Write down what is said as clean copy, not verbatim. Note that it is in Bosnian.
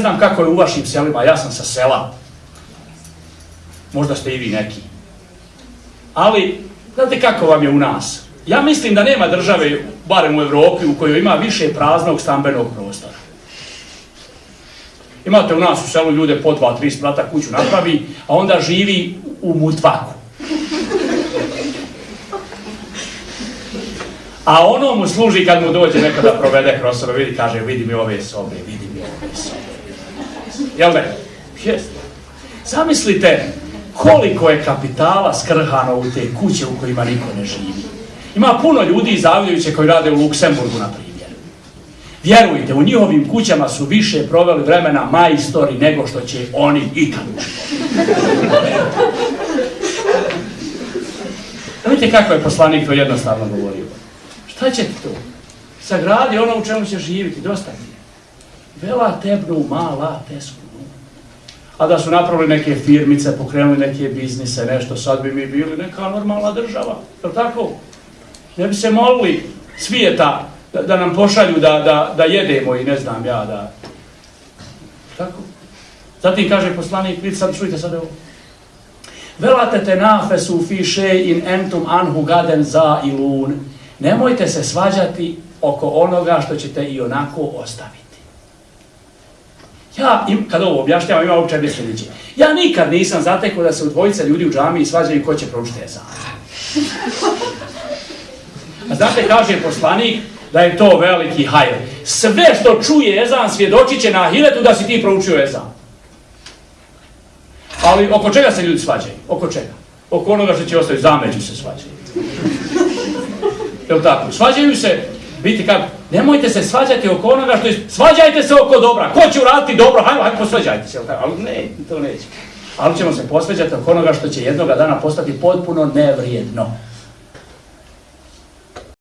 znam kako je u vašim selima, ja sam sa sela. Možda ste i vi neki. Ali, znate kako vam je u nas? Ja mislim da nema države, barem u Evropi, u kojoj ima više praznog stambenog prostora. Imate u nas u selu ljude po 2-3 sprata kuću napravi, a onda živi u mutvaku. A ono mu služi kad mu dođe neko da provede kroz sobe, vidi, kaže, vidi mi ove sobe, vidi mi ove sobe. Jel ne? Jeste. Zamislite koliko je kapitala skrhano u te kuće u kojima niko ne živi. Ima puno ljudi iz Avljevića koji rade u Luksemburgu, na primjer. Vjerujte, u njihovim kućama su više proveli vremena majstori nego što će oni ikad učiti. Vidite kako je poslanik to jednostavno govorio. Šta će ti to? Sagradi ono u čemu će živjeti, dosta ti je. Vela tebnu mala tesku. A da su napravili neke firmice, pokrenuli neke biznise, nešto, sad bi mi bili neka normalna država. Je li tako? Ne bi se molili svijeta da nam pošalju da jedemo i ne znam ja da... Tako? Zatim kaže poslanik, vidite sad, čujte sad ovo. Velate te nafesu fi še'in entum anhu gaden za ilun. Nemojte se svađati oko onoga što ćete i onako ostaviti. Ja, kad ovo objašnjavam, ima uopće dvije sljedeće. Ja nikad nisam zatekao da se u dvojice ljudi u džamiji svađaju ko će proučiti ezan. A znate, kaže poslanik da je to veliki hajr. Sve što čuje ezan svjedočit će na ahiretu da si ti proučio ezan. Ali oko čega se ljudi svađaju? Oko čega? Oko onoga što će ostaviti, zameđu se svađaju. Jel' tako? Svađaju se, vidite kako, nemojte se svađati oko onoga što je, svađajte se oko dobra. Ko će uraditi dobro? Hajde, posvađajte se, jel' tako? Ali ne, to neće. Ali ćemo se posvađati oko onoga što će jednoga dana postati potpuno nevrijedno.